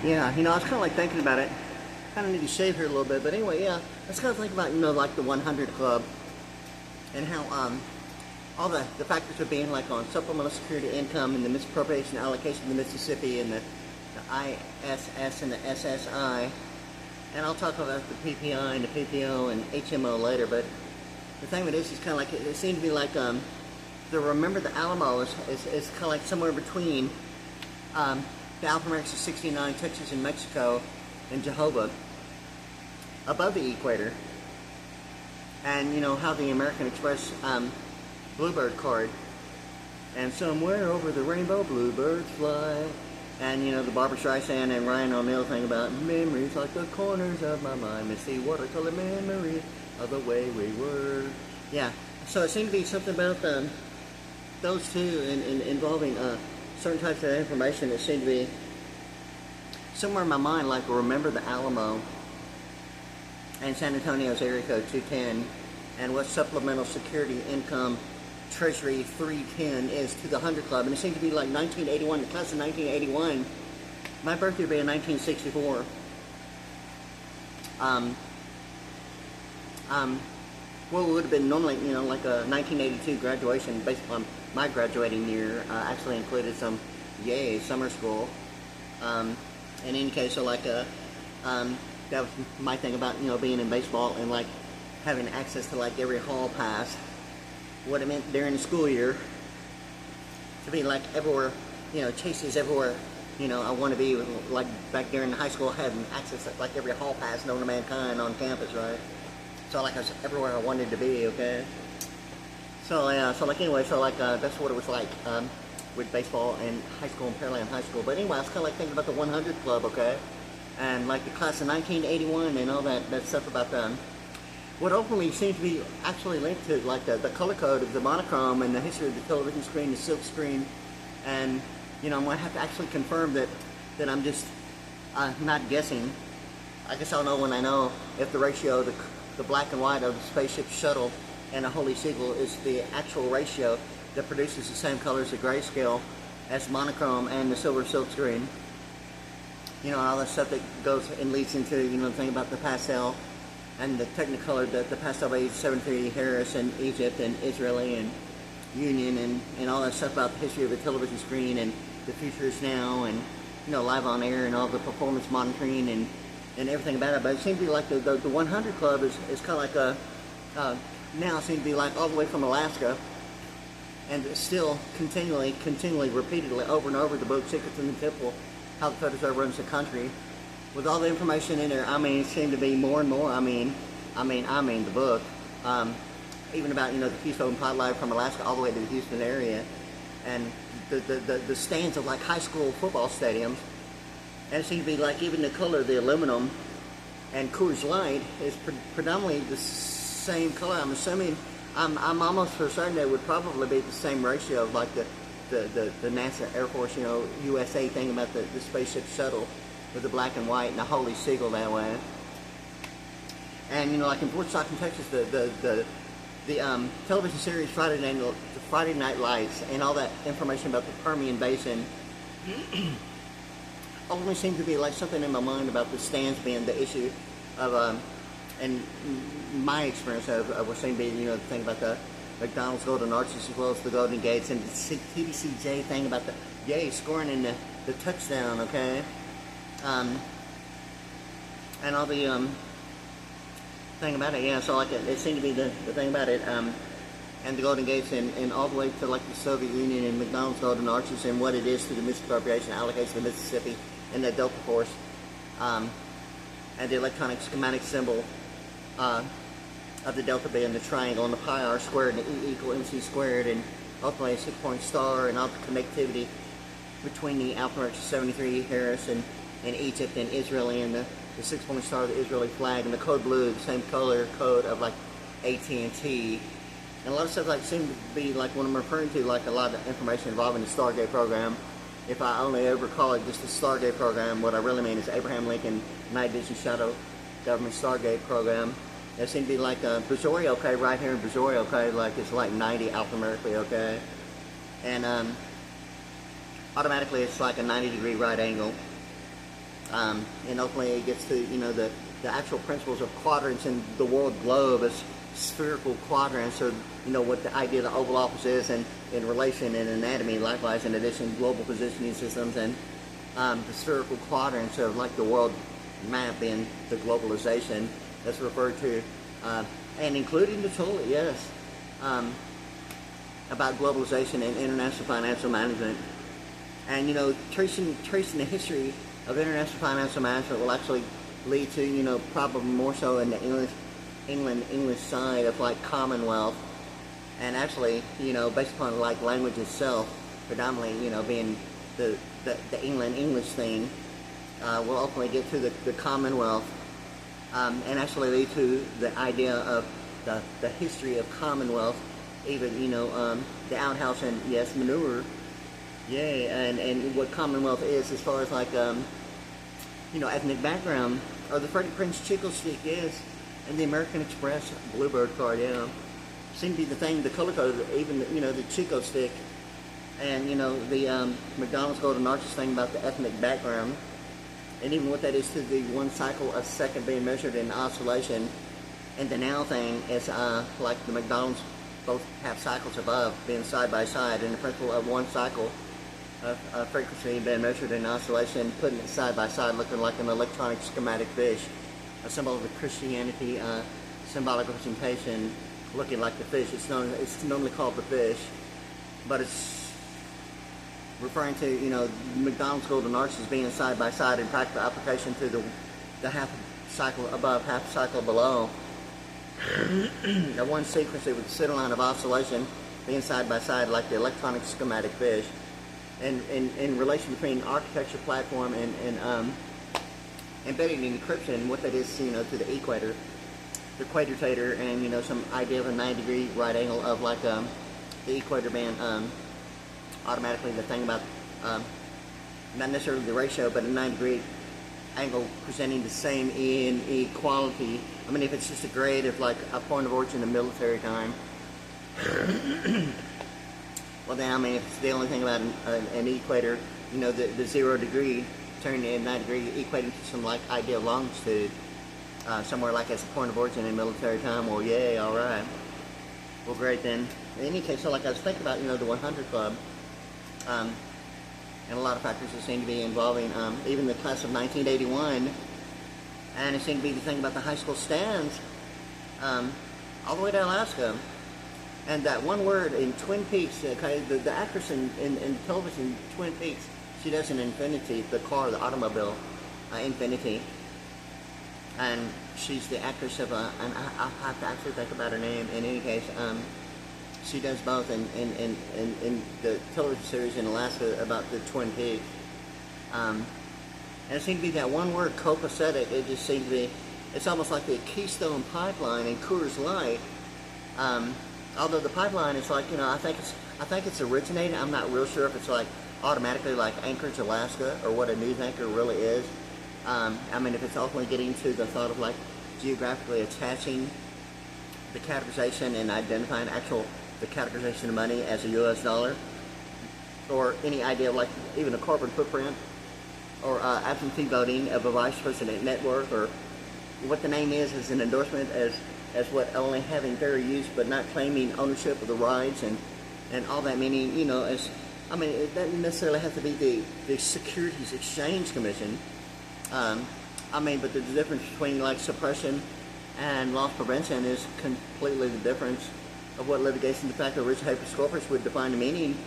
Yeah, I was kind of like thinking about it. Kind of need to shave here a little bit, but anyway, yeah. I was kind of thinking about, like the 100 Club and how all the factors of being like on supplemental security income and the misappropriation allocation of the Mississippi and the ISS and the SSI. And I'll talk about the PPI and the PPO and HMO later, but the thing with this is kind of like, it seemed to be like, the Remember the Alamo is kind of like somewhere between the Alpha-Americas of 69, Texas and Mexico, and Jehovah, above the equator. And how the American Express Bluebird card, and somewhere over the rainbow bluebirds fly, and the Barbra Streisand and Ryan O'Neal thing about memories like the corners of my mind, misty watercolor memories of the way we were. Yeah, so it seemed to be something about those two involving certain types of information that seemed to be somewhere in my mind, like Remember the Alamo and San Antonio's area code 210, and what supplemental security income Treasury 310 is to the 100 Club. And it seemed to be like 1981, the class of 1981. My birthday would be in 1964. Well, it would have been normally, like a 1982 graduation based upon my graduating year. Actually included some summer school. In any case, so like that was my thing about being in baseball and like having access to like every hall pass. What it meant during the school year to be like everywhere, chases everywhere, I want to be like back during high school, having access to like every hall pass known to mankind on campus, right? So like I was everywhere I wanted to be, okay? So yeah, so like anyway, so like that's what it was like with baseball in high school and Pearland High School. But anyway, I was kind of like thinking about the 100 Club, okay? And like the class of 1981 and all that stuff about what ultimately seems to be actually linked to like the color code of the monochrome and the history of the television screen, the silk screen, and I'm gonna have to actually confirm that I'm just not guessing. I guess I'll know when I know if the ratio, the black and white of the spaceship shuttle and a holy seagull is the actual ratio that produces the same colors of grayscale as monochrome and the silver silk screen. All that stuff that goes and leads into the thing about the pastel and the Technicolor, the pastel beige 73 Harris and Egypt and Israeli and Union and all that stuff about the history of the television screen and the future is now and live on air and all the performance monitoring and everything about it. But it seems to be like the 100 Club is kind of like now seems to be like all the way from Alaska, and still continually, repeatedly, over and over, the book Secrets in the Temple, How the Federal Reserve Runs the Country. With all the information in there, it seemed to be more and more, the book, even about, the Keystone pipeline from Alaska all the way to the Houston area, and the stands of like high school football stadiums, and it seemed to be like even the color of the aluminum and Coors Light is predominantly the same color. I'm assuming, I'm almost for certain that it would probably be the same ratio of like the NASA Air Force, USA thing about the spaceship shuttle, with the black and white and the holy seagull that way. And like in Fort Stockton, Texas, the television series Friday Night Lights and all that information about the Permian Basin only seems to be like something in my mind about the stands being the issue of and my experience of what seemed to be the thing about the McDonald's Golden Arches as well as the Golden Gates, and the TVCJ thing about the scoring in the touchdown, okay? And all the thing about it, yeah, so like it seemed to be the thing about it, and the Golden Gates and all the way to like the Soviet Union and McDonald's Golden Arches and what it is to the misappropriation allocation of Mississippi and the Delta Force, and the electronic schematic symbol of the delta being the triangle and the pi r squared and the E equal MC squared, and ultimately a 6-point star, and all the connectivity between the Alpha-Americas 73 Harris and Egypt and Israeli, and the 6-point star of the Israeli flag, and the code blue, the same color code of like AT&T, and a lot of stuff like seemed to be like when I'm referring to like a lot of information involving the Stargate program. If I only ever call it just the Stargate program, what I really mean is Abraham Lincoln Night Vision Shadow Government Stargate program. It seemed to be like Brazoria, okay, right here in Brazoria, okay, like it's like 90 alphanumerically, okay, and automatically it's like a 90-degree right angle, And ultimately it gets to, the actual principles of quadrants and the world globe as spherical quadrants, or, what the idea of the oval office is, and in relation and anatomy, likewise, in addition, global positioning systems, and the spherical quadrants of like the world map being the globalization that's referred to, and including the tool, yes, about globalization and international financial management. And, tracing the history of international financial management will actually lead to, probably more so in the English side of like Commonwealth, and actually, based upon like language itself, predominantly, being the English thing, will ultimately get to the Commonwealth, and actually lead to the idea of the history of Commonwealth, even, the outhouse and, yes, manure, yay, and what Commonwealth is as far as like, ethnic background, or the Freddie Prinze Chickle stick is, and the American Express Bluebird card, seem to be the thing, the color code, even, the Chico stick, and, the McDonald's Golden Arches thing about the ethnic background, and even what that is to the 1 cycle a second being measured in oscillation, and the now thing is like the McDonald's both have cycles above being side by side, and the principle of 1 cycle of frequency being measured in oscillation, putting it side by side, looking like an electronic schematic fish, a symbol of the Christianity symbolic representation, looking like the fish. It's normally called the fish, but it's referring to, McDonald's Golden Arches being side by side in practical application to the half cycle above, half cycle below. The one sequence with the center line of oscillation being side by side like the electronic schematic fish. And in relation between architecture platform and embedding encryption, what that is, to the equator, the equator-tator, and, some idea of a 90-degree right angle of like the equator being automatically the thing about not necessarily the ratio, but a 90-degree angle presenting the same inequality. I mean, if it's just a grade of like a point of origin in military time, well then, I mean, if it's the only thing about an equator, the 0 degree turning in 90 degree equating to some like idea of longitude, somewhere like as a point of origin in military time, well, yay, alright. Well, great then. In any case, so like I was thinking about, the 100 Club, and a lot of factors that seem to be involving even the class of 1981, and it seemed to be the thing about the high school stands, all the way to Alaska. And that one word in Twin Peaks, okay, the actress in television, Twin Peaks, she does an Infinity, the car, the automobile, Infinity. And she's the actress of and I'll have to actually think about her name. In any case, she does both in the television series in Alaska about the Twin Peaks. And it seemed to be that one word, copacetic. It just seemed to be, it's almost like the Keystone pipeline and Coors Light. Although the pipeline is like, I think it's originated. I'm not real sure if it's like automatically like Anchorage, Alaska, or what a news anchor really is. I mean, if it's ultimately getting to the thought of like geographically attaching the categorization and identifying the categorization of money as a U.S. dollar, or any idea of like even a carbon footprint, or absentee voting of a vice president network, or what the name is as an endorsement as what only having fair use but not claiming ownership of the rights, and all that, meaning, as, I mean, it doesn't necessarily have to be the Securities Exchange Commission. I mean, but the difference between like suppression and loss prevention is completely the difference of what litigation de facto res habeas corpus would define the meaning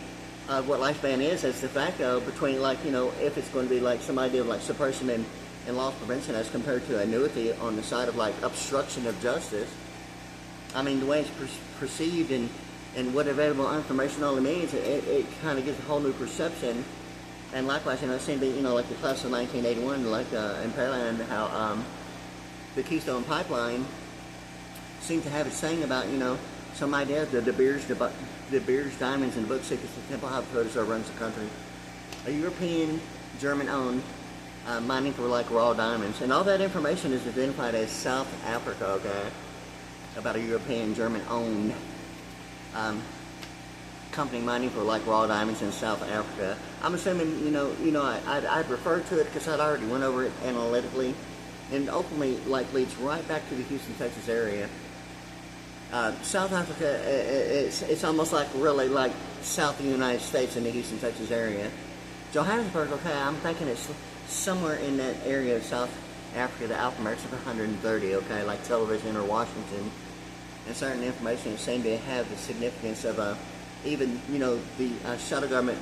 of what lifespan is as de facto between like, if it's going to be like some idea of like suppression and loss prevention as compared to annuity on the side of like obstruction of justice. I mean, the way it's perceived and what available information only means, it kind of gives a whole new perception. And likewise, it seemed to be, like the class of 1981, like in PipeLine, how the Keystone pipeline seemed to have its saying about, some idea of the De Beers diamonds and book secrets of Temple Hypothesis runs the country. A European, German-owned mining for like raw diamonds, and all that information is identified as South Africa, okay, about a European, German-owned company mining for like raw diamonds in South Africa. I'm assuming, I'd referred to it because I'd already went over it analytically, and ultimately like leads right back to the Houston, Texas area. South Africa, it's almost like really like south of the United States in the Houston, Texas area. Johannesburg, okay, I'm thinking it's somewhere in that area of South Africa, the alphanumerics of 130, okay, like television or Washington, and certain information that seem to have the significance of even, the shadow government,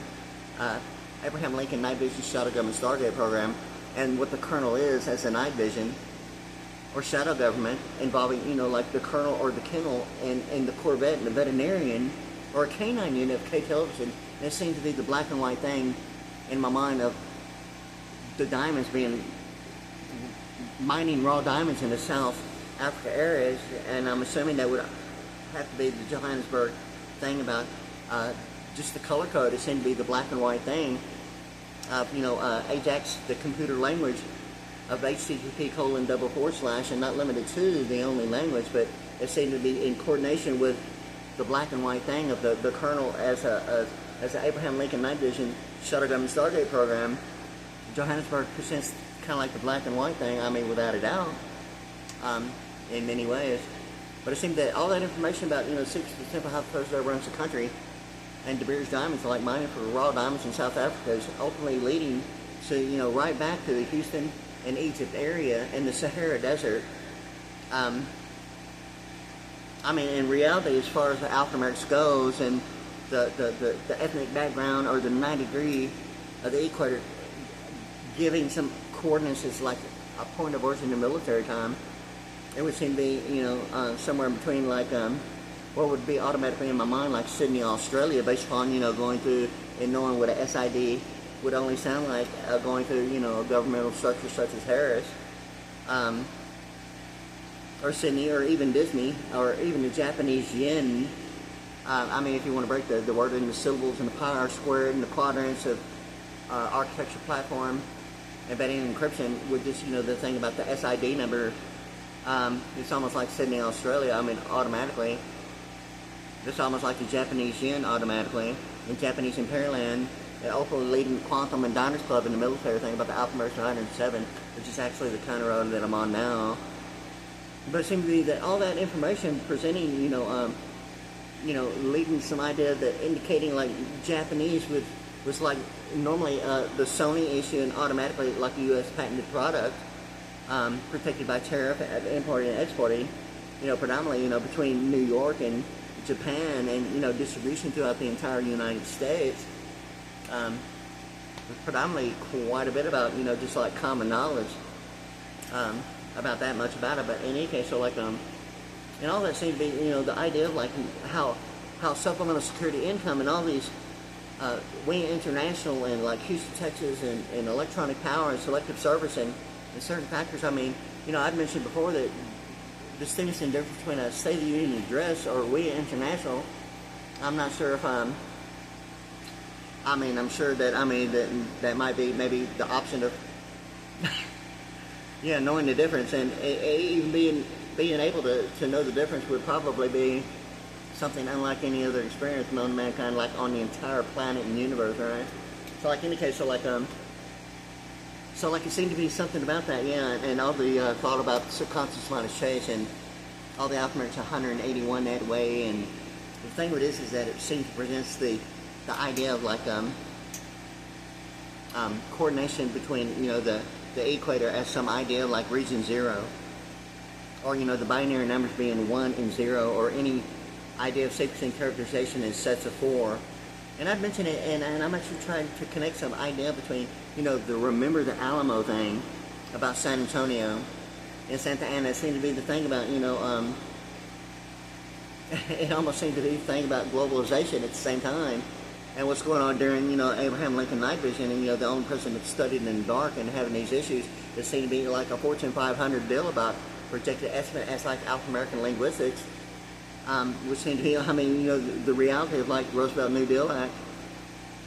Abraham Lincoln night vision shadow government Stargate program, and what the colonel is as a night vision or shadow government involving, like the colonel or the kennel and the Corvette and the veterinarian or a canine unit of K television. And it seems to be the black and white thing in my mind of the diamonds being mining raw diamonds in the South Africa areas, and I'm assuming that would have to be the Johannesburg thing about just the color code. It seemed to be the black and white thing of Ajax, the computer language of HTTP:// and not limited to the only language, but it seemed to be in coordination with the black and white thing of the colonel as an Abraham Lincoln night vision shadow government Stargate program. Johannesburg presents kind of like the black and white thing, I mean, without a doubt, in many ways. But it seemed that all that information about, secrets of simple how the president runs the country and De Beers diamonds, like mining for raw diamonds in South Africa, is ultimately leading to, right back to the Houston and Egypt area and the Sahara Desert. I mean, in reality, as far as the alphanumerics goes and the ethnic background or the 90 degree of the equator, giving some coordinates is like a point of origin in military time, it would seem to be, somewhere in between like what would be automatically in my mind like Sydney, Australia, based upon, going through and knowing what a SID would only sound like going through, a governmental structure such as Harris, or Sydney, or even Disney, or even the Japanese yen. I mean, if you want to break the word into syllables and the pi r squared and the quadrants of architecture platform, embedding encryption with just, the thing about the SID number, it's almost like Sydney, Australia. I mean, automatically. It's almost like the Japanese yen automatically. In Japanese Imperial Land, the ultimately leading quantum and diners club in the military thing about the alphanumeric 107, which is actually the kind of road that I'm on now. But it seems to be that all that information presenting, leading some idea that indicating like Japanese was like normally the Sony issue and automatically like a U.S. patented product, protected by tariff at importing and exporting, predominantly, between New York and Japan and, distribution throughout the entire United States. Predominantly quite a bit about, just like common knowledge about that much about it. But in any case, so like, and all that seems to be, the idea of like how supplemental security income and all these Wing International and like Houston, Texas and electronic power and selective service and certain factors. I mean, I've mentioned before that distinguishing the difference between a State of the Union address or Wing International. I'm not sure if I'm sure that, that might be maybe the option of, yeah, knowing the difference and even being able to know the difference would probably be something unlike any other experience known to mankind, like on the entire planet and universe, right? So like in the case, so like it seemed to be something about that, yeah, and all the thought about the subconscious mind of chase and all the alphanumerics 181 that way, and the thing with this is that it seems to present the idea of like coordination between the equator as some idea of like region 0, or the binary numbers being 1 and 0, or any idea of sequencing characterization in sets of 4. And I've mentioned it, and I'm actually trying to connect some idea between the Remember the Alamo thing about San Antonio and Santa Ana. It seemed to be the thing about it almost seemed to be the thing about globalization at the same time, and what's going on during, Abraham Lincoln night vision, and, the only person that studied in the dark and having these issues, it seemed to be like a Fortune 500 deal about projected estimate as like Alpha-American linguistics, which seemed to be, the reality of like Roosevelt New Deal Act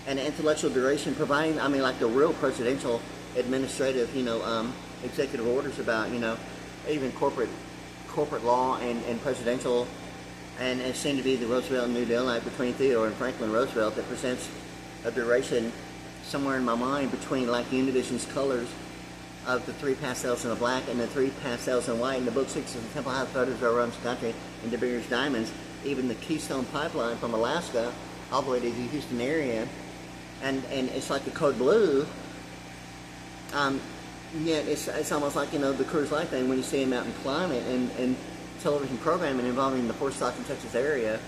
and the intellectual duration providing, like the real presidential administrative, executive orders about, even corporate law and presidential and it seemed to be the Roosevelt New Deal Act between Theodore and Franklin Roosevelt that presents a duration somewhere in my mind between like Univision's colors of the 3 pastels in the black and the 3 pastels in white, and the book 6 of the Temple House Photos that runs the country, and De Beers diamonds, even the Keystone pipeline from Alaska all the way to the Houston area, and it's like the code blue. Yet it's almost like, you know, the Coors Light thing when you see a mountain climate and television programming involving the Fort Stockton, Texas area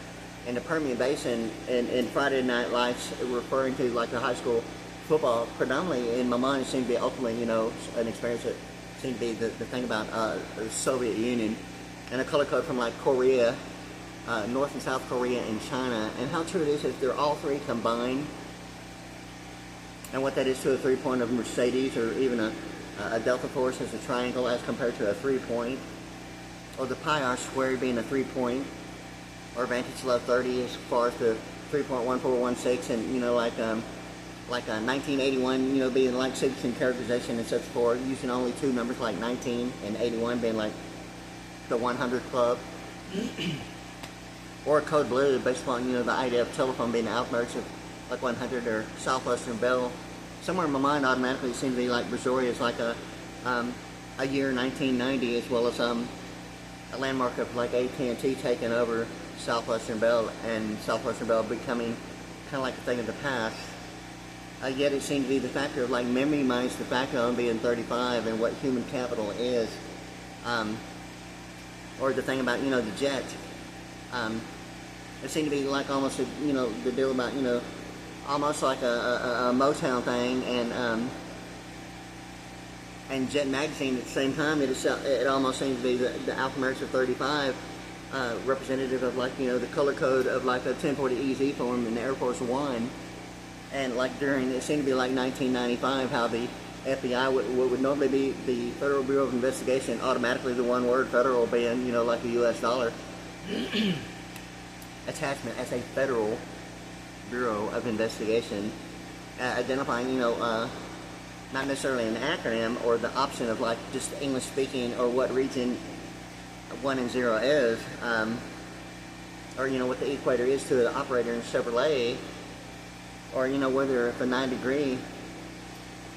and the Permian Basin and Friday Night Lights referring to like the high school football. Predominantly in my mind it seemed to be ultimately, you know, an experience that seemed to be the thing about the Soviet Union and a color code from like Korea, North and South Korea and China, and how true it is if they're all three combined, and what that is to a 3-point of Mercedes, or even a delta force as a triangle as compared to a 3-point, or the pi r squared being a 3-point, or vantage love 30 as far as the 3.1416, and you know, like a 1981, you know, being like citizen characterization and such forth, using only 2 numbers like 19 and 81 being like the 100 club, or code blue based upon, you know, the idea of telephone being the outmarks of like 100 or Southwestern Bell. Somewhere in my mind automatically seemed to be like Brazoria is like a year 1990, as well as a landmark of like AT&T taking over Southwestern Bell and Southwestern Bell becoming kind of like a thing of the past. Yet it seemed to be the factor of like memory minus the factor on being 35 and what human capital is, or the thing about, you know, the jet. It seemed to be like almost a, you know, the deal about, you know, almost like a Motown thing, and Jet Magazine at the same time. It almost seems to be the alphanumerics of 35, representative of like, you know, the color code of like a 1040 EZ form in the Air Force One, and like during, it seemed to be like 1995, how the FBI would normally be the Federal Bureau of Investigation, automatically the one word federal being, you know, like a US dollar attachment as a Federal Bureau of Investigation, identifying, you know, not necessarily an acronym or the option of like just English speaking or what region 1 and 0 is, or, you know, what the equator is to the operator in Chevrolet, or, you know, whether if a 9-degree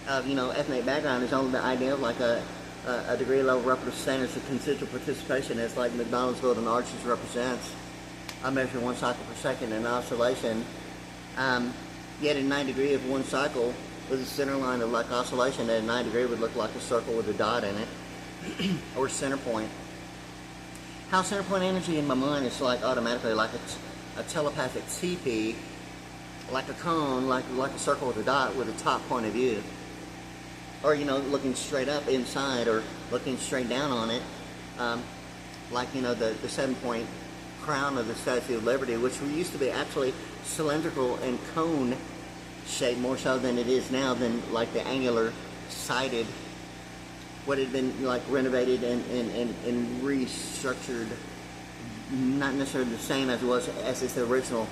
of, you know, ethnic background is only the idea of like a degree level reparative standards of constituent participation, as like McDonald's Golden Arches represents. I measure 1 cycle per second in oscillation. Yet a 9-degree of 1 cycle with a center line of like oscillation at a 9-degree would look like a circle with a dot in it, or center point. How center point energy in my mind is like automatically like a telepathic CP, like a cone, like a circle with a dot with a top point of view, or, you know, looking straight up inside or looking straight down on it, like, you know, the 7-point crown of the Statue of Liberty, which used to be actually cylindrical and cone shaped more so than it is now, than like the angular sided, what had been like renovated and restructured, not necessarily the same as it was as it's the original,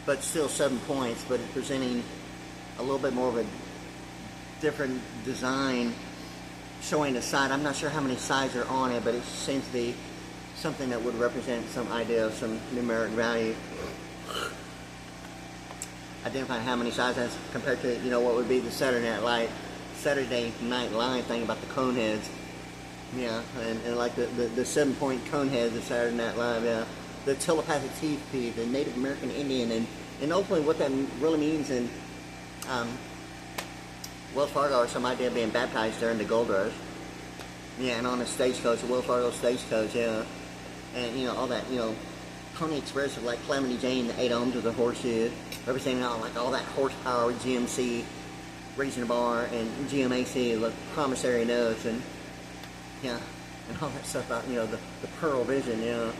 but still 7 points, but it's presenting a little bit more of a different design, showing the side. I'm not sure how many sides are on it, but it seems to be something that would represent some idea of some numeric value. Identifying how many sides as compared to, you know, what would be the Saturday Night Live thing about the cone heads. Yeah, and like the 7-point cone heads of Saturday Night Live, yeah. The telepathic TP, the Native American Indian, and ultimately what that really means in Wells Fargo, or some idea of being baptized during the gold rush. Yeah, and on a stagecoach, the Wells Fargo stagecoach, yeah. And, you know, all that, you know, Pony Express of like Calamity Jane, the 8 ohms of the horseshoe, representing all that horsepower, GMC, Region Bar, and GMAC, the promissory notes, and, yeah, and all that stuff about, you know, the Pearl Vision, you know.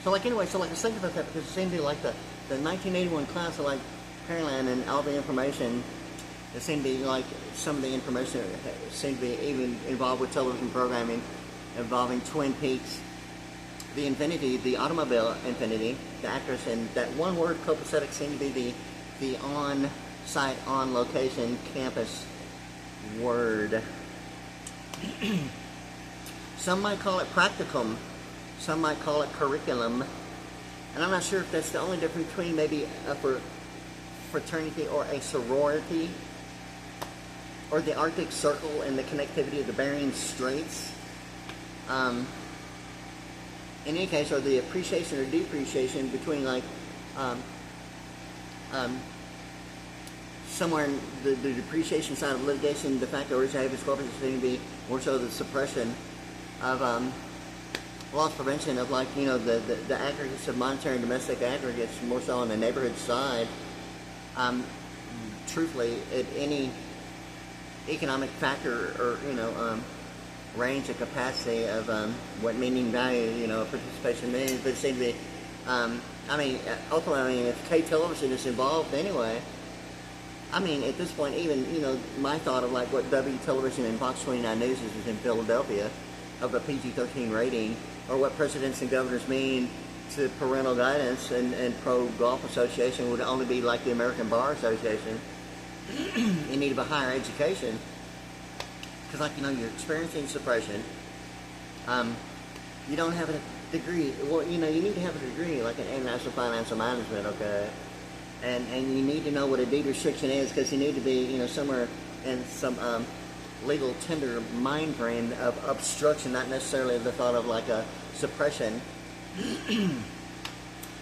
So, like, anyway, so, like, I was thinking about that because it seemed to be like the 1981 class of, like, PipeLine and all the information, it seemed to be like some of the information seemed to be even involved with television programming involving Twin Peaks, the Infinity, the automobile Infinity, the actress, and that one word copacetic seemed to be the on-site, on-location campus word. Some might call it practicum, some might call it curriculum, And I'm not sure if that's the only difference between maybe a fraternity or a sorority, or the Arctic Circle and the connectivity of the Bering Straits. In any case, or the appreciation or depreciation between like somewhere in the depreciation side of litigation, de facto original habeas corpus is going to be more so the suppression of loss prevention of, like, you know, the aggregates of monetary and domestic aggregates, more so on the neighborhood side. Truthfully, at any economic factor or, you know, range of capacity of what meaning value, you know, participation means, but it seems to be, I mean, ultimately, I mean, if K television is involved anyway, I mean, at this point, even, you know, my thought of like what W television and Fox 29 News is in Philadelphia, of a PG-13 rating, or what presidents and governors mean to parental guidance and pro-golf association would only be like the American Bar Association in need of a higher education. Because, like, you know, you're experiencing suppression. You don't have a degree. Well, you know, you need to have a degree, like in international financial management, okay? And you need to know what a deed restriction is, because you need to be, you know, somewhere in some legal tender mind frame of obstruction, not necessarily the thought of like a suppression,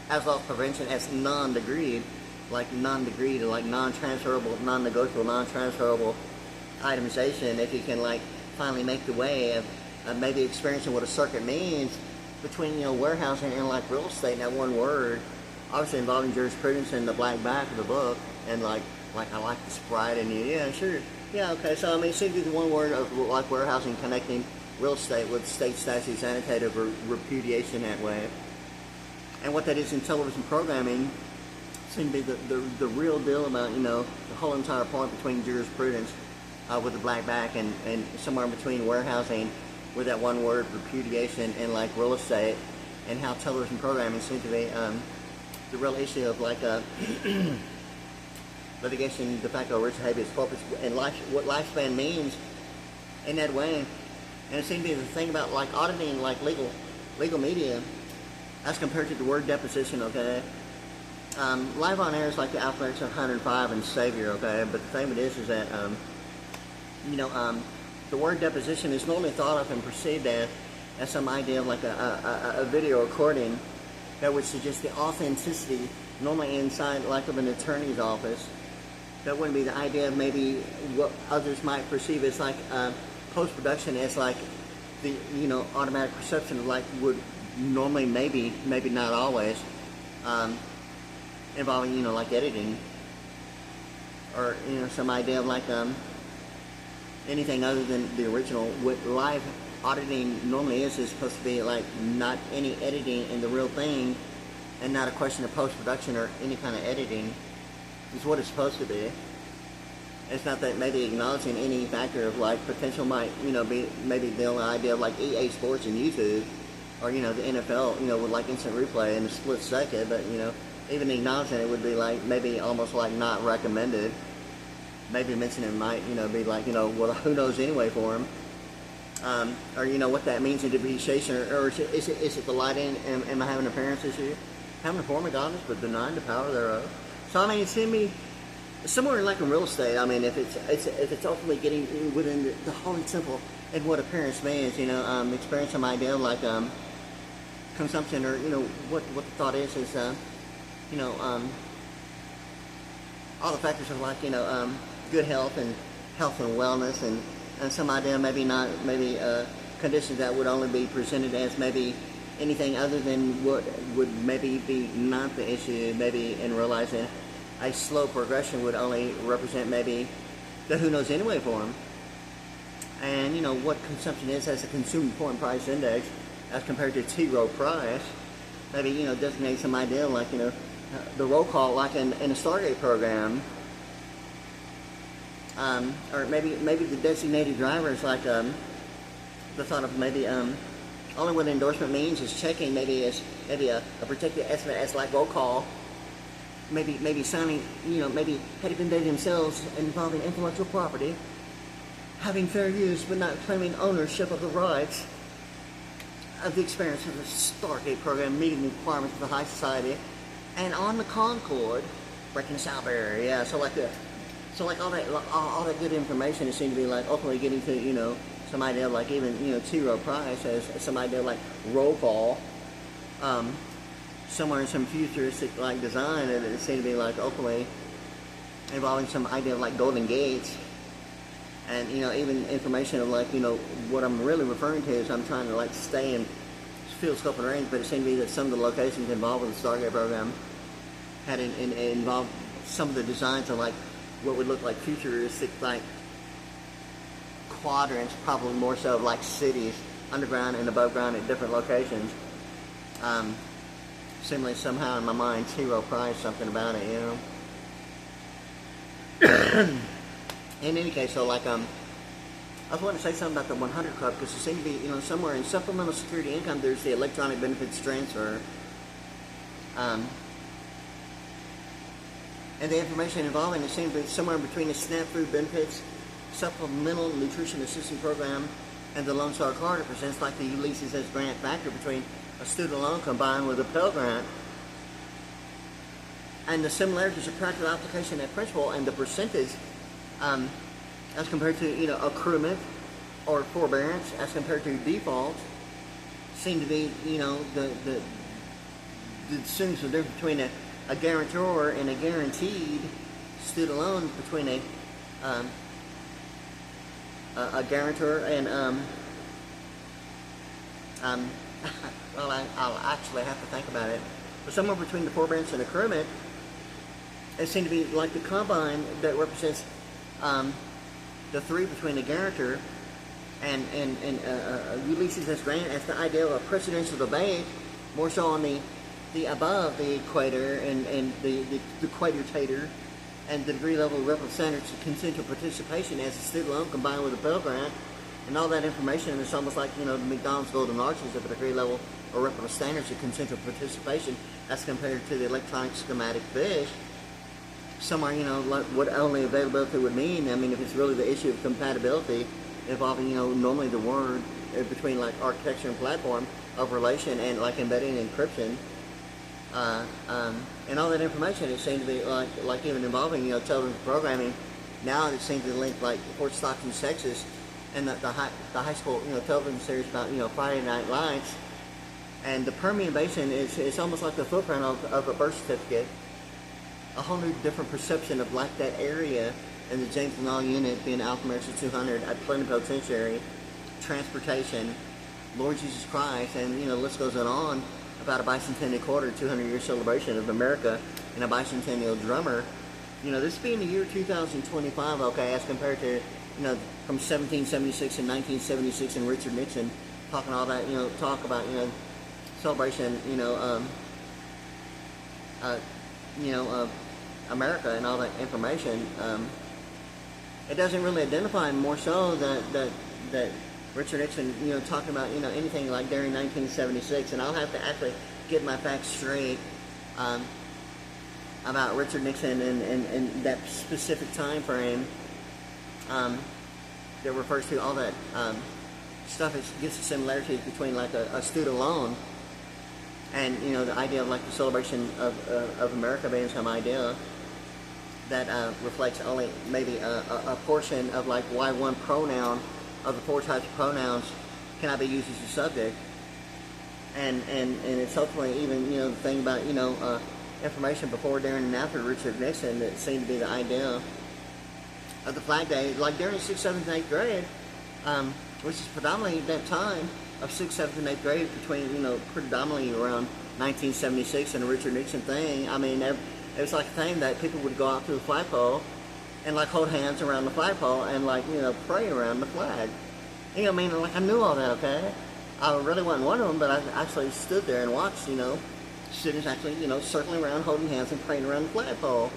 as loss prevention, as non-degreed, like non-degreed, or like non-transferable, non-negotiable, non-transferable itemization. If you can, like, finally make the way of maybe experiencing what a circuit means between, you know, warehousing and like real estate in that one word, obviously involving jurisprudence in the black back of the book, and like I like the sprite in you. Yeah, sure. Yeah, okay. So I mean, it seems to be the one word of like warehousing connecting real estate with state statutes annotative or repudiation that way. And what that is in television programming seems to be the real deal about, you know, the whole entire point between jurisprudence with the black back and somewhere in between warehousing with that one word repudiation and like real estate, and how television programming seems to be the real issue of like litigation de facto original habeas corpus and what lifespan means in that way. And it seems to be the thing about like auditing like legal media as compared to the word deposition, okay? Live on air is like the alphabetics of 105 and Savior, okay? But the thing of it is that you know, the word deposition is normally thought of and perceived as some idea of like a video recording that would suggest the authenticity, normally inside like of an attorney's office. That wouldn't be the idea of maybe what others might perceive as like post-production, as like the, you know, automatic perception of like would normally, maybe not always, involving, you know, like editing, or, you know, some idea of like anything other than the original. What live auditing normally is supposed to be like not any editing in the real thing, and not a question of post-production or any kind of editing. Is what it's supposed to be. It's not that maybe acknowledging any factor of like potential might, you know, be maybe the only idea of like EA Sports and YouTube, or, you know, the NFL, you know, with like instant replay in a split second. But, you know, even acknowledging it would be like maybe almost like not recommended. Maybe mentioning it might, you know, be like, you know, well, who knows anyway for him. Or, you know, what that means in depreciation, or is it the lighting? Am I having an appearance issue? Having a form of godliness, but denying the power thereof. So I mean, it seems to me somewhere like in real estate. I mean, if it's ultimately getting within the whole and simple and what appearance means, you know, experience some idea of like consumption, or, you know, what the thought is you know, all the factors of like, you know, good health and wellness, and some idea maybe conditions that would only be presented as maybe anything other than what would maybe be not the issue, maybe in realizing a slow progression would only represent maybe the who knows anyway for them. And, you know, what consumption is as a consumer point price index as compared to T-row price, maybe, you know, designate some idea like, you know, the roll call like in a Stargate program, or maybe the designated driver is like the thought of maybe only what endorsement means is checking maybe a particular estimate as like roll call, maybe signing, you know, maybe had it been they themselves involving intellectual property, having fair use but not claiming ownership of the rights, of the experience of the Stargate program meeting the requirements of the high society, and on the Concord, breaking the sound barrier. Yeah, so like all that good information, it seemed to be like ultimately getting to, you know, some idea of like even, you know, T. Rowe Price as some idea of like roll call, somewhere in some futuristic like design, and it seemed to be like ultimately involving some idea of like Golden Gates, and, you know, even information of like, you know, what I'm really referring to is I'm trying to like stay in field scope and range, but it seemed to be that some of the locations involved with the Stargate program had involved some of the designs of like what would look like futuristic like quadrants, probably more so of like cities, underground and above ground at different locations. Similarly, somehow in my mind, T. Rowe Price, something about it, you know. In any case, so like I was wanting to say something about the 100 Club, because there seemed to be, you know, somewhere in supplemental security income, there's the electronic benefits transfer, and the information involving it seemed to be somewhere between the SNAP food benefits, supplemental nutrition assistance program, and the Lone Star Corridor presents like the Ulysses S. Grant factor between a student loan combined with a Pell Grant, and the similarities of practical application and principle, and the percentage as compared to, you know, accruement or forbearance as compared to default, seem to be, you know, the distinction difference between a guarantor and a guaranteed student loan, between a guarantor and well, I'll actually have to think about it, but somewhere between the forbearance and accruement, it seemed to be like the combine that represents the three between the guarantor and Ulysses S. Grant as the idea of a presidential debate, more so on the above the equator and the equator-tator, and the degree level of reference standards of consensual participation as a student loan combined with a Pell Grant, and all that information. And it's almost like, you know, the McDonald's Golden Arches of a degree level or reference standards of consensual participation as compared to the electronic schematic fish. Somewhere, you know, like what only availability would mean. I mean, if it's really the issue of compatibility involving, you know, normally the word between like architecture and platform of relation and like embedding encryption, and all that information, it seemed to be like even involving, you know, television programming. Now it seems to link like Fort Stockton, Texas, and the high school, you know, television series about, you know, Friday Night Lights, and the Permian Basin is almost like the footprint of a birth certificate. A whole new different perception of like that area, and the James Law unit being Alpha America 200 at plenipotentiary, transportation, Lord Jesus Christ, and, you know, the list goes on about a bicentennial quarter, 200-year celebration of America, and a bicentennial drummer. You know, this being the year 2025, okay, as compared to, you know, from 1776 and 1976 and Richard Nixon talking all that, you know, talk about, you know, celebration, you know, America and all that information. It doesn't really identify more so that Richard Nixon, you know, talking about, you know, anything like during 1976, and I'll have to actually get my facts straight about Richard Nixon and that specific time frame that refers to all that stuff. That gives the similarities between like a student loan and, you know, the idea of like the celebration of America being some idea that reflects only maybe a portion of like why one pronoun of the four types of pronouns cannot be used as a subject, and it's hopefully even, you know, the thing about, you know, information before, during, and after Richard Nixon that seemed to be the idea of the Flag Day, like during 6th, 7th, and 8th grade, which is predominantly that time of 6th, 7th, and 8th grade between, you know, predominantly around 1976 and the Richard Nixon thing. I mean, it was like a thing that people would go out to the flagpole and like hold hands around the flagpole and like, you know, pray around the flag. You know, I mean, like I knew all that, okay? I really wasn't one of them, but I actually stood there and watched, you know, students actually, you know, circling around, holding hands and praying around the flagpole.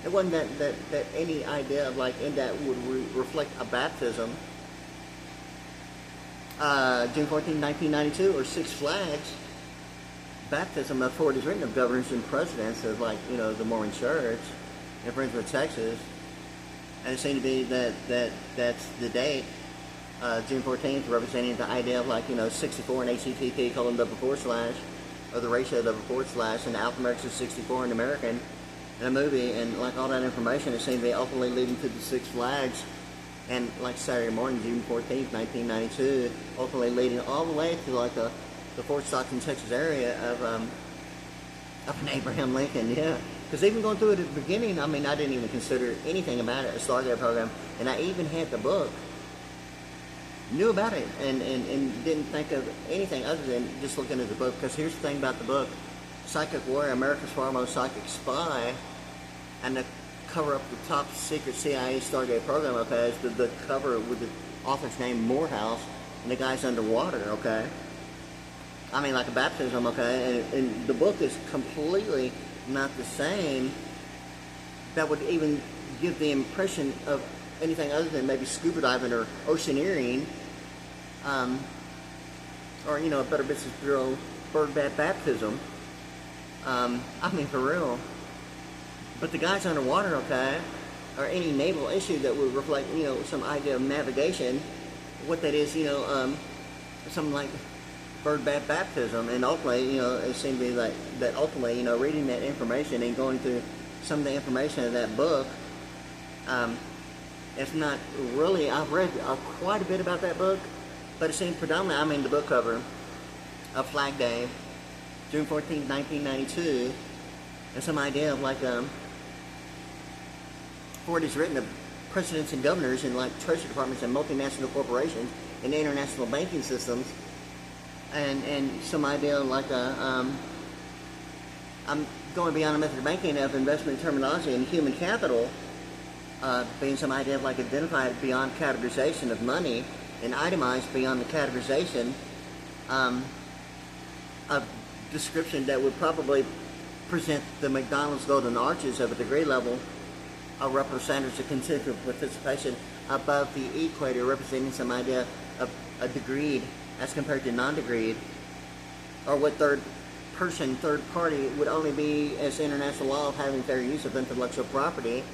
It wasn't that any idea of like in that would reflect a baptism. June 14, 1992, or Six Flags baptism of for it is written of governors and presidents of, like, you know, the Mormon Church in Friendswood, Texas, and it seemed to be that's the date June 14th, representing the idea of like, 64 and HTTP colon /, or the ratio // and alphanumerics is 64 in American, in a movie, and like all that information is seemed to be ultimately leading to the Six Flags, and like Saturday morning, June 14th, 1992, ultimately leading all the way to like the Fort Stockton, Texas area of an Abraham Lincoln, yeah. Because even going through it at the beginning, I mean, I didn't even consider anything about it, a Stargate program, and I even had the book, knew about it, and didn't think of anything other than just looking at the book. Because here's the thing about the book: Psychic Warrior, America's Foremost Psychic Spy, and the cover up the top secret CIA Stargate program, okay, is the cover with the author's name Morehouse, and the guy's underwater, okay. I mean, like a baptism, okay, and the book is completely not the same. That would even give the impression of anything other than maybe scuba diving or oceaneering, or a Better Business Bureau bird bat baptism. I mean, for real. But the guys underwater, okay, or any naval issue that would reflect, some idea of navigation, what that is, something like bird bat baptism, and ultimately, it seemed to be like that. Ultimately, reading that information and going through some of the information of that book, it's not really. I've read quite a bit about that book, but it seemed predominantly. I mean, the book cover of Flag Day, June 14th, 1992, and some idea of like for it is written of presidents and governors and like treasury departments and multinational corporations and international banking systems. And some idea like I'm going beyond the method of banking of investment terminology and human capital, being some idea of like identified beyond categorization of money and itemized beyond the categorization of description that would probably present the McDonald's golden arches of a degree level of representatives of constituent participation above the equator, representing some idea of a degreed as compared to non-degreed, or what third party would only be as international law of having fair use of intellectual property.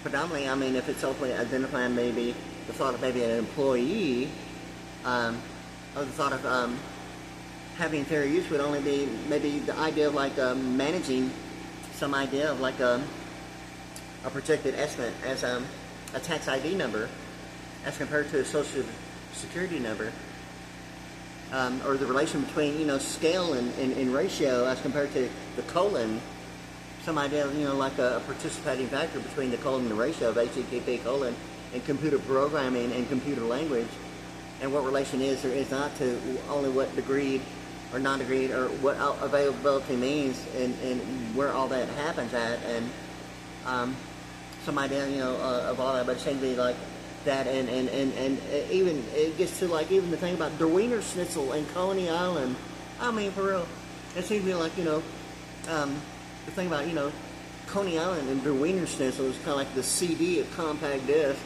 Predominantly, I mean, if it's hopefully identifying maybe the thought of maybe an employee, or the thought of having fair use would only be maybe the idea of like managing some idea of like a projected estimate as a tax ID number as compared to a social security number, or the relation between scale and ratio as compared to the colon. Some idea of like a participating factor between the colon and the ratio of HTTP colon and computer programming and computer language, and what relation is or is not to only what degreed or non-degreed or what availability means and where all that happens at, and some idea of all that. But it seems to be like that, and even it gets to like even the thing about der Wiener Schnitzel and Coney Island. I mean, for real, it seems to be like the thing about Coney Island and der Wiener Schnitzel is kind of like the CD of compact disc,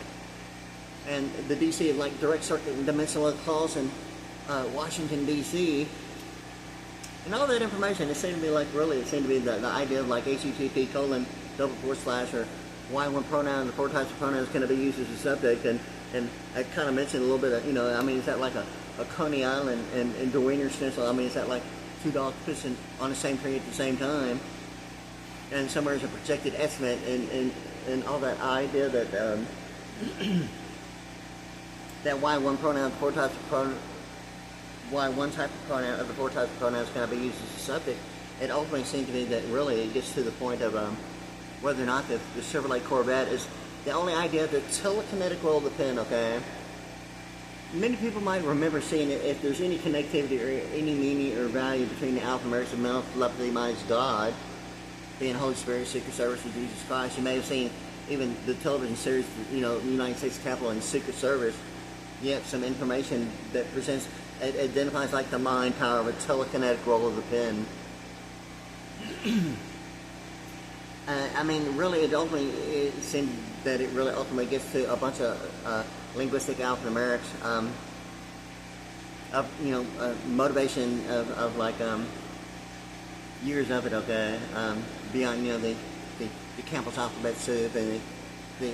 and the DC of like direct circuit and dimensional clause in Washington DC, and all that information. It seemed to be like really, it seemed to be the idea of like HTTP colon // or why one pronoun and the 4 types of pronouns can be used as a subject, and I kind of mentioned a little bit of, I mean, is that like a Coney Island and der Wiener Schnitzel? I mean, is that like 2 dogs pissing on the same tree at the same time? And somewhere is a projected estimate and all that idea that that why one pronoun, 4 types of pronouns, why one type of pronoun of the 4 types of pronouns cannot be used as a subject. It ultimately seems to me that really it gets to the point of whether or not the Chevrolet Corvette is the only idea of the telekinetic roll of the pen, okay? Many people might remember seeing it if there's any connectivity or any meaning or value between the alphanumerics of mental telepathy minus God, being Holy Spirit, Secret Service, and Jesus Christ. You may have seen even the television series, United States Capitol and Secret Service. Yet some information that presents, it identifies like the mind power of a telekinetic roll of the pen. I mean, really, it seems that it really ultimately gets to a bunch of linguistic alphanumerics of motivation of like years of it, okay, beyond the Campbell's alphabet soup and the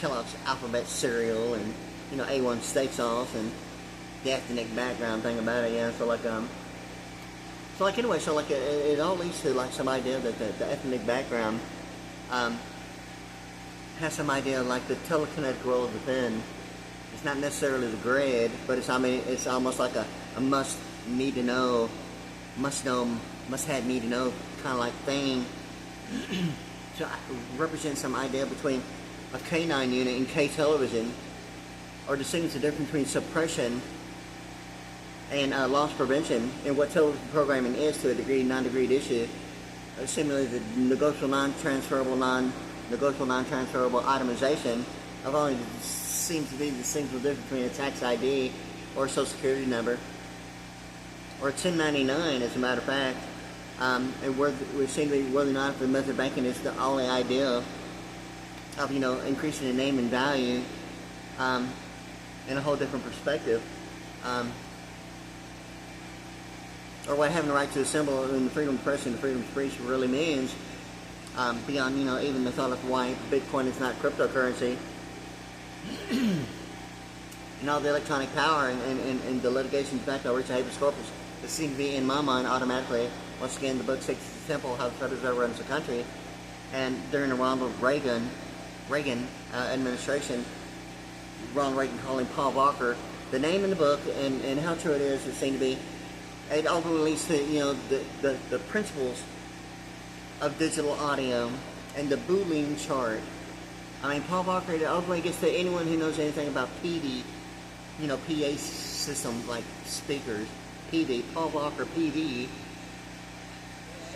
Kellogg's Alphabet cereal and, you know, A1 steak sauce and the ethnic background thing about it, yeah. So like anyway, so like it all leads to like some idea that the ethnic background has some idea of like the telekinetic role of the pen. It's not necessarily the grid, but it's, I mean, it's almost like a must need to know, must have need to know kind of like thing. So represent some idea between a K9 unit and K television, or distinguish the difference between suppression and loss prevention, and what television programming is to a degree, non-degreed issue. Similarly, the negotiable non-transferable itemization of only seems to be the distinguishable difference between a tax ID or a social security number, or a 1099, as a matter of fact. And we seem to be whether or not the method of banking is the only idea of, you know, increasing the name and value in a whole different perspective. Or what having the right to assemble in the freedom of press and the freedom of speech really means, beyond, you know, even the thought of why Bitcoin is not cryptocurrency. And all the electronic power and the litigation backed by Richard habeas corpus that seem to be, in my mind, automatically. Once again, the book Six is Simple, How the Federal Reserve Runs the Country. And during the Ronald Reagan administration, Ronald Reagan calling Paul Walker the name in the book, and how true it is, it seemed to be. It ultimately leads to, you know, the principles of digital audio and the Boolean chart. I mean, Paul Walker ultimately gets to anyone who knows anything about PD, you know, PA systems like speakers, PD, Paul Walker PD.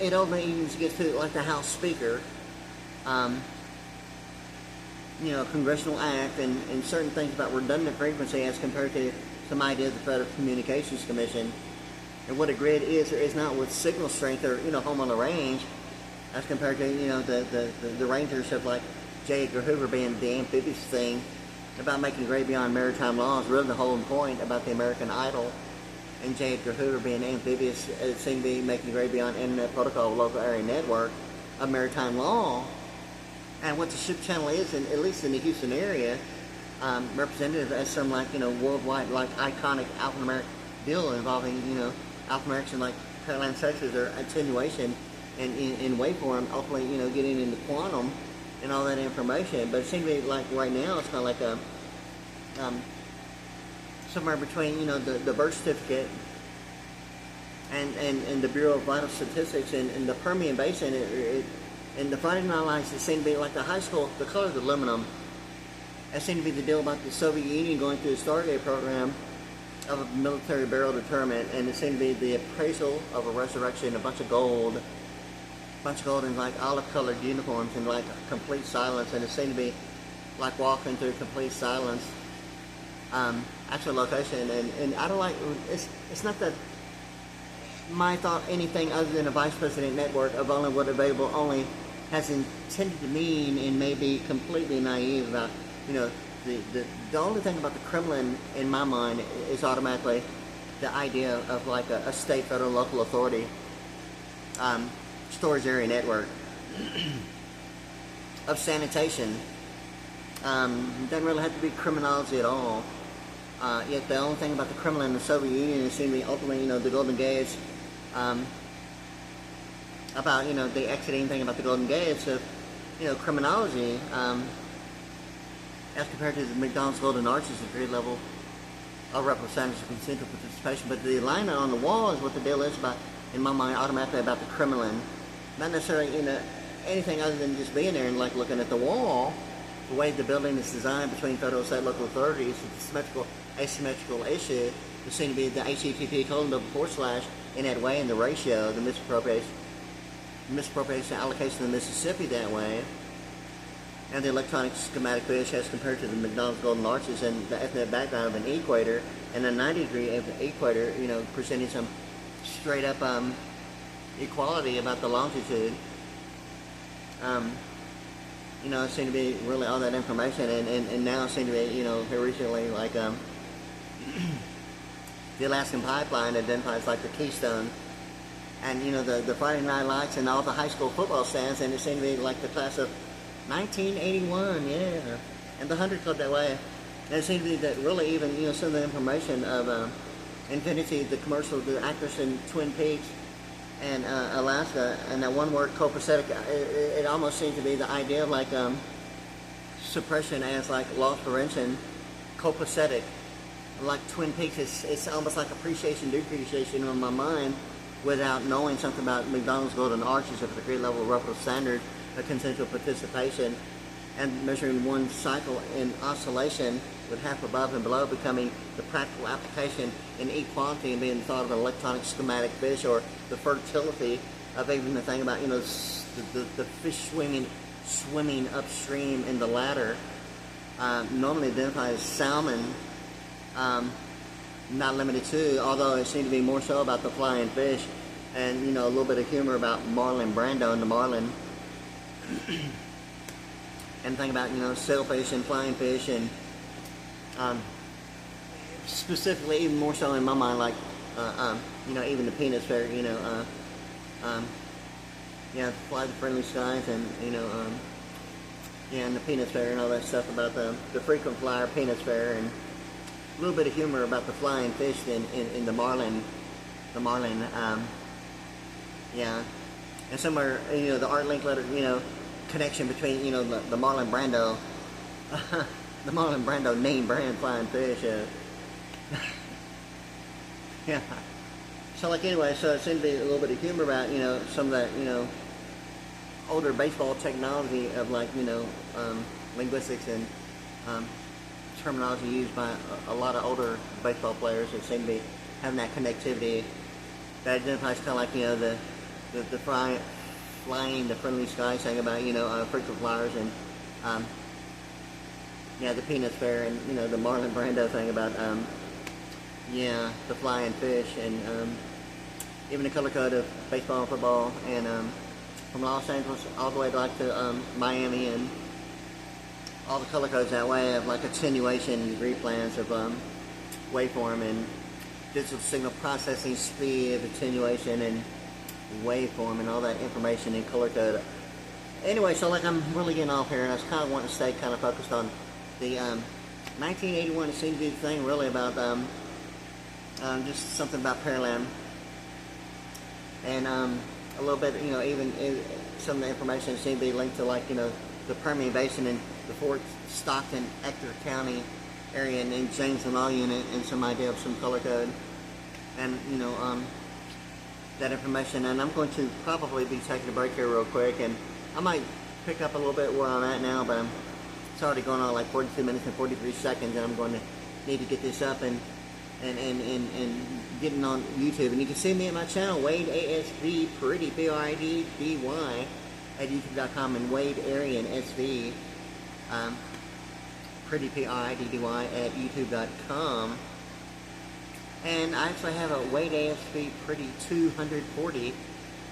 It ultimately even gets to like the House Speaker, you know, Congressional Act and certain things about redundant frequency as compared to some idea of the Federal Communications Commission. And what a grid is or is not with signal strength or, you know, home on the range, as compared to, you know, the rangers of like J. Edgar Hoover being the amphibious thing about making a grade beyond maritime law is really the whole point about the American Idol, and J. Edgar Hoover being amphibious, it seemed to be making a grade beyond internet protocol, local area network of maritime law. And what the ship channel is, at least in the Houston area, representative as some like, you know, worldwide like iconic alphanumeric deal involving, you know, alphanumerics and like PipeLine sectors or attenuation and in waveform, ultimately, you know, getting into quantum and all that information. But it seems to be like right now it's kind of like a somewhere between, you know, the birth certificate and the Bureau of Vital Statistics and the Permian Basin. And the finding analysis, it seemed to be like the high school, the color of the aluminum. That seemed to be the deal about the Soviet Union going through the Stargate program of a military barrel deterrent, and it seemed to be the appraisal of a resurrection, a bunch of gold in like olive-colored uniforms and like complete silence, and it seemed to be like walking through complete silence. Actual location, and I don't like, it's not that my thought anything other than a vice president network of only what available only has intended to mean, and may be completely naive about, you know, the only thing about the Kremlin in my mind is automatically the idea of like a state, federal, local authority storage area network of sanitation. Doesn't really have to be criminology at all. Yet the only thing about the Kremlin and the Soviet Union is seemingly ultimately, you know, the Golden Gates, about, you know, the exiting thing about the Golden Gates of, you know, criminology, as compared to the McDonald's Golden Arches at grade level of representatives of consensual participation. But the alignment on the wall is what the deal is about, in my mind, automatically about the Kremlin. Not necessarily, you know, anything other than just being there and like looking at the wall. The way the building is designed between federal, state, local authorities, it's a symmetrical, asymmetrical issue. There seems to be the HTTP:// in that way, and the ratio, the misappropriation allocation of Mississippi that way, and the electronic schematic fish as compared to the McDonald's Golden Arches and the ethnic background of an equator and a 90-degree of the equator, you know, presenting some straight up equality about the longitude. You know, it seemed to be really all that information, and now it seemed to be, you know, here recently, like the Alaskan Pipeline identifies like the Keystone, and, you know, the Friday Night Lights and all the high school football stands, and it seemed to be like the class of 1981, yeah. and the 100 Club that way. And it seemed to be that really even, you know, some of the information of Infinity, the commercial, the actress in Twin Peaks and Alaska, and that one word copacetic, it almost seemed to be the idea of like suppression as like loss prevention, copacetic. Like Twin Peaks, it's almost like appreciation, depreciation in my mind without knowing something about McDonald's Golden Arches of the great level of reputable standard of consensual participation, and measuring one cycle in oscillation with half above and below becoming the practical application in equality and being thought of an electronic schematic fish, or the fertility of even the thing about, you know, the fish swimming upstream in the ladder, normally identified as salmon, not limited to, although it seemed to be more so about the flying fish, and, you know, a little bit of humor about Marlin Brando and the marlin, and think about, you know, sailfish and flying fish, and specifically even more so in my mind, like you know, even the penis fairy, you know, yeah, fly the friendly skies, and, you know, yeah, and the penis fairy and all that stuff about the frequent flyer penis fairy, and a little bit of humor about the flying fish in the marlin, yeah, and somewhere, you know, the art link letter, you know, connection between, you know, the Marlon Brando, the Marlon Brando name brand flying fish, yeah. So like anyway, so it seemed to be a little bit of humor about, you know, some of that, you know, older baseball technology of like, you know, linguistics and terminology used by a lot of older baseball players that seem to be having that connectivity that identifies kind of like, you know, the flying the friendly sky thing about, you know, frequent flyers, and yeah, the penis fair, and, you know, the Marlon Brando thing about yeah, the flying fish, and even the color code of baseball and football, and from Los Angeles all the way to like to Miami, and all the color codes that way of like attenuation degree plans of waveform and digital signal processing speed of attenuation and waveform and all that information in color code. Anyway, so like I'm really getting off here, and I was kind of wanting to stay kind of focused on the 1981. It seemed to be the thing really about just something about Pearland, and a little bit, you know, even some of the information seemed to be linked to like, you know, the Permian Basin and the Fort Stockton, Ector County area, and then James Law unit, and some idea of some color code, and, you know, that information. And I'm going to probably be taking a break here real quick, and I might pick up a little bit where I'm at now, but it's already going on like 42 minutes and 43 seconds, and I'm going to need to get this up and getting on YouTube. And you can see me at my channel, WadeASVPriddy, P-R-I-D-D-Y, at youtube.com, and WadeArianSV, Priddy, P-R-I-D-D-Y, at youtube.com. And I actually have a WadeASVPriddy 240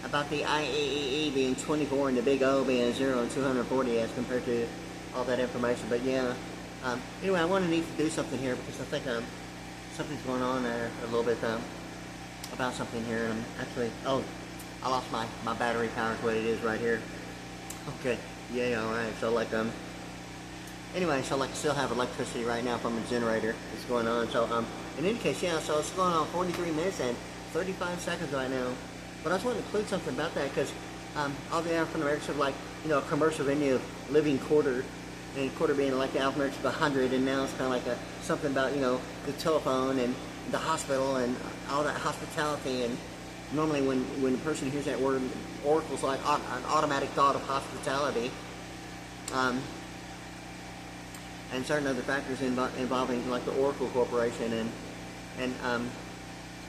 about the IAEE being 24 and the big O being 0 and 240 as compared to all that information. But yeah, anyway, I want to need to do something here because I think something's going on there a little bit about something here. And actually, oh, I lost my battery power is what it is right here. Okay, yeah, all right. So like anyway, so like I still have electricity right now from a generator that's going on. So in any case, yeah, so it's going on 43 minutes and 35 seconds right now. But I just want to include something about that because all the African Americans have, like, you know, a commercial venue of living quarter, and quarter being like the African Americans of 100, and now it's kind of like something about, you know, the telephone and the hospital and all that hospitality. And normally when a person hears that word, oracle's like an automatic thought of hospitality. And certain other factors involving like the Oracle Corporation, and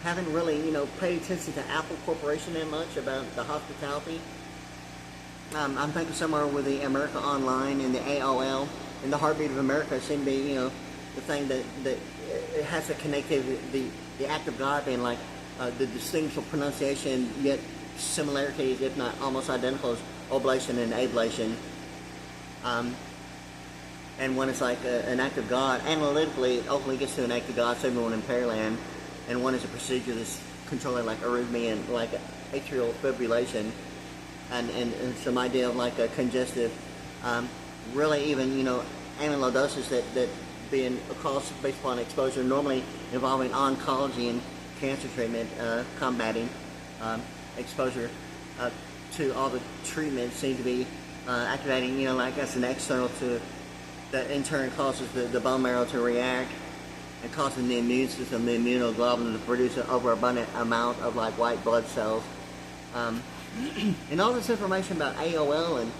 haven't really, you know, paid attention to Apple Corporation that much about the hospitality. I'm thinking somewhere with the America Online and the AOL and the Heartbeat of America seem to be, you know, the thing that it has to connectivity, the act of God being like the distinguishable pronunciation, yet similarities, if not almost identical, as oblation and ablation. And when it's like an act of God, analytically, it ultimately gets to an act of God, so everyone in Pearland. And one is a procedure that's controlling like arrhythmia and like atrial fibrillation, and some idea of like a congestive, really even, you know, amyloidosis that being caused based upon exposure, normally involving oncology and cancer treatment, combating exposure to all the treatments seem to be activating, like as an external to that in turn causes the bone marrow to react and causing the immune system, the immunoglobulin, to produce an overabundant amount of like white blood cells. And all this information about AOL and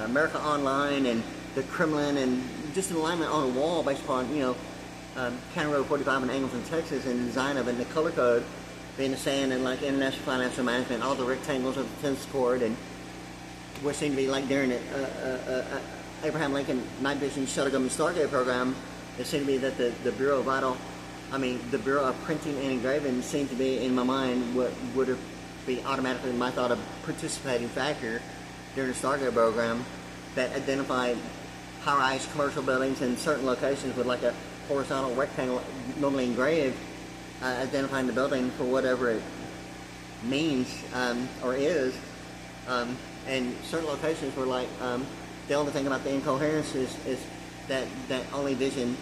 America Online and the Kremlin and just an alignment on a wall based upon, County Road 45 in Angleton, Texas, and the design of it and the color code being the same, and like international financial management, all the rectangles of the tennis court, and what seemed to be like during the Abraham Lincoln Night Vision Shuttle Government Stargate program, it seemed to be that the Bureau of the Bureau of Printing and Engraving seemed to be, in my mind, what would be automatically my thought of participating factor during the Stargate program that identified high-rise commercial buildings in certain locations with like a horizontal rectangle normally engraved, identifying the building for whatever it means or is, and certain locations were like the only thing about the incoherence is that only vision.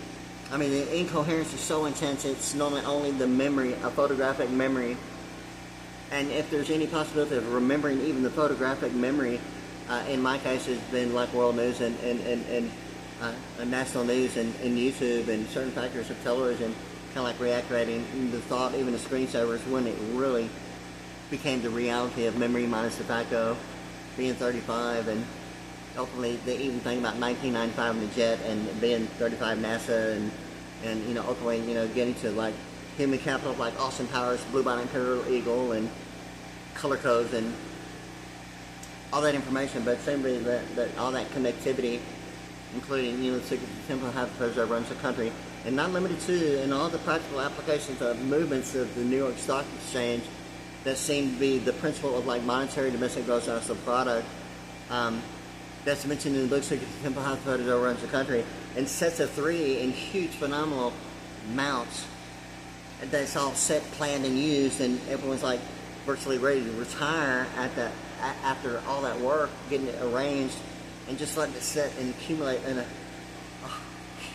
I mean, the incoherence is so intense, it's normally only the memory, a photographic memory. And if there's any possibility of remembering even the photographic memory, in my case, it's been like world news and national news and YouTube and certain factors of television, kind of like reactivating the thought, even the screensavers, when it really became the reality of memory minus de facto, being 35, and ultimately the even thing about 1995 in the jet and being 35 NASA and ultimately getting to like human capital like Austin Powers, Blue Bonnet Imperial Eagle, and color codes and all that information, but simply that all that connectivity, including the secret temple hypothesis that runs the country, and not limited to, and all the practical applications of movements of the New York Stock Exchange that seem to be the principle of like monetary domestic gross national product. That's mentioned in the book Secret Temple hypothesis that runs the country, and sets of 3 in huge phenomenal amounts that's all set, planned, and used, and everyone's like virtually ready to retire after all that work, getting it arranged, and just letting it sit and accumulate in a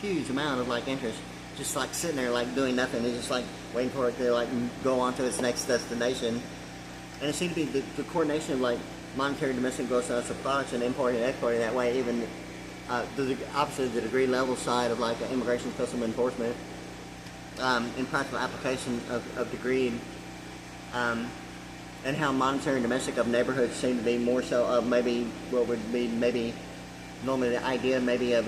huge amount of like interest, just like sitting there like doing nothing, and just like waiting for it to like go on to its next destination. And it seemed to be the coordination of like monetary domestic gross national products and importing and exporting that way, even obviously the degree level side of like immigration, customs enforcement, in practical application of degree, and how monetary and domestic of neighborhoods seem to be more so of maybe what would be maybe normally the idea maybe of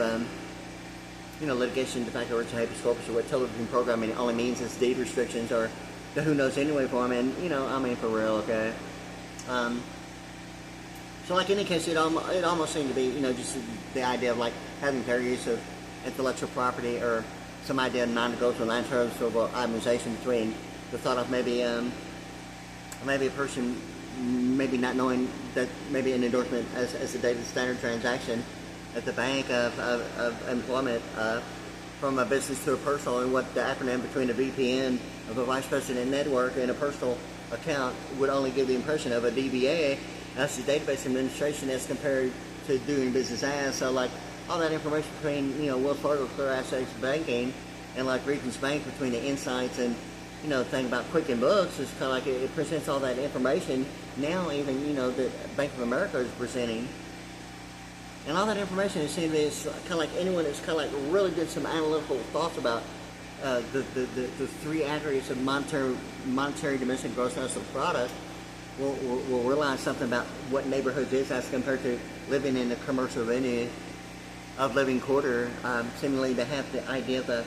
litigation de facto origin habeas corpus, or what television programming only means is deed restrictions, or the who knows anyway form, and for real, okay. So like in any case, it almost seemed to be just the idea of like having fair use of intellectual property, or some idea of non-negotiable non-transferable itemization between the thought of maybe a person maybe not knowing that maybe an endorsement as a dated standard transaction at the bank of employment from a business to a personal, and what the acronym between a VPN of a vice president network and a personal account would only give the impression of a DBA. That's the database administration as compared to doing business as. So like all that information between Wells Fargo, Clear Assets Banking, and like Regions Bank, between the insights and thing about Quicken Books, is kind of like it presents all that information now, even that Bank of America is presenting, and all that information is seen as kind of like anyone that's kind of like really did some analytical thoughts about the 3 aggregates of monetary domestic gross national product will realize something about what neighborhoods is as compared to living in a commercial venue of living quarter. Seemingly to have the idea of a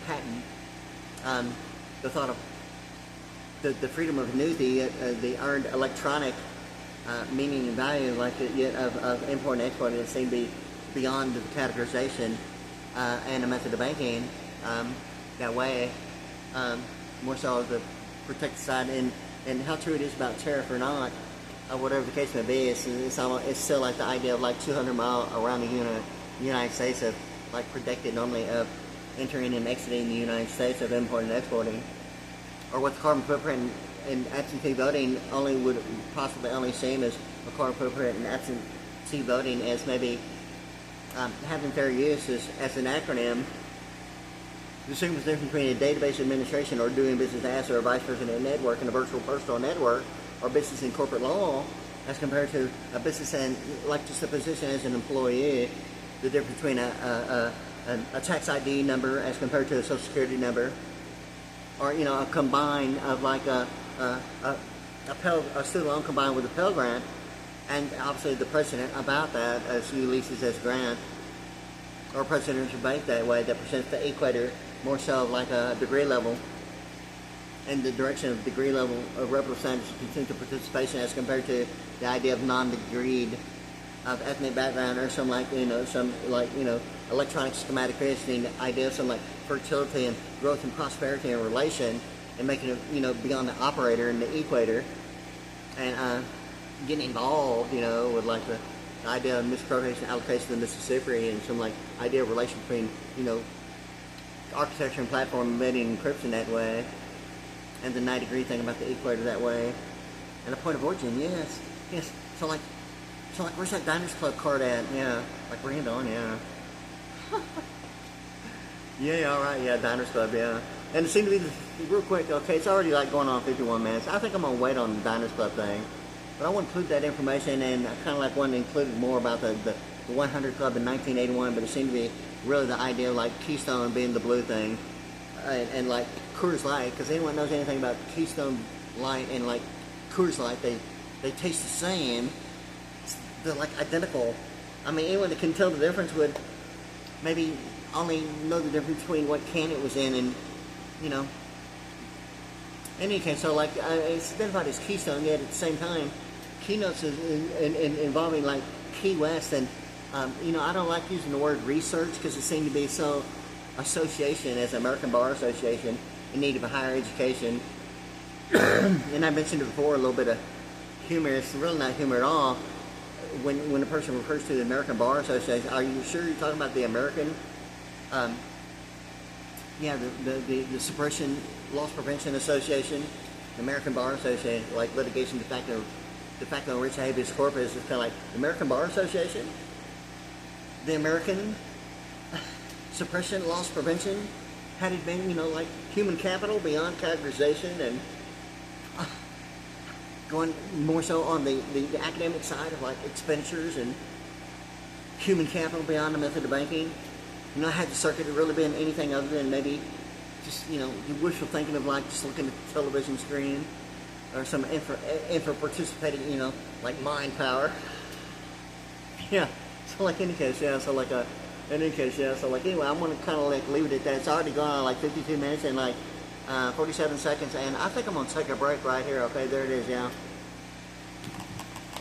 patent, the thought of the freedom of annuity, the earned electronic meaning and value, like yet of import and export, that seem to be beyond the categorization and the method of banking that way, more so the protected side, and how true it is about tariff or not, whatever the case may be, it's still like the idea of like 200 miles around the United States of like protected normally of entering and exiting the United States, of importing and exporting, or what the carbon footprint in absentee voting would possibly only seem as a carbon footprint in absentee voting as maybe having fair use as an acronym, distinguish the difference between a database administration or doing business as or a vice president network and a virtual personal network or business in corporate law as compared to a business and like just a position as an employee, the difference between a tax ID number as compared to a social security number, or a combine of like a student loan combined with a Pell Grant, and obviously the precedent about that as you leases as grant or presidential bank that way that presents the equator more so like a degree level and the direction of degree level of reputable standards of consensual participation as compared to the idea of non-degreed of ethnic background or some electronic schematic creation, the idea of some like fertility and growth and prosperity and relation and making it beyond the operator and the equator and getting involved with like the idea of misappropriation allocation of Mississippi and some like idea of relation between architecture and platform embedding encryption that way, and the 90-degree thing about the equator that way, and the point of origin, yes. So like where's that Diners Club card at? Yeah, like Brandon, yeah. Yeah, all right, yeah, Diners Club, yeah. And it seemed to be real quick. Okay, it's already like going on 51 minutes. I think I'm gonna wait on the Diners Club thing, but I want to include that information, and I kind of like wanted to include more about the 100 Club in 1981, but it seemed to be really the idea of like Keystone being the blue thing, and like Coors Light, because anyone knows anything about Keystone Light and like Coors Light, they taste the same. They're like identical. I mean, anyone that can tell the difference would maybe only know the difference between what can it was in, and in any case, so like it's identified as Keystone, yet at the same time, keynotes is involving like Key West, and I don't like using the word research because it seemed to be so association as American Bar Association in need of a higher education. And I mentioned it before, a little bit of humor. It's really not humor at all. When a person refers to the American Bar Association, are you sure you're talking about the American? The Suppression Loss Prevention Association, the American Bar Association, like litigation de facto rich habeas corpus is kind of like the American Bar Association, the American Suppression Loss Prevention. Had it been, like human capital beyond categorization and going more so on the academic side of like expenditures and human capital beyond the method of banking. Had the circuit really been anything other than maybe just, you wishful thinking of like just looking at the television screen or some infra participating, like mind power. Yeah. So like in any case, yeah. So like anyway, I'm gonna kind of like leave it at that. It's already gone on like 52 minutes and like 47 seconds, and I think I'm gonna take a break right here. Okay, there it is. Yeah.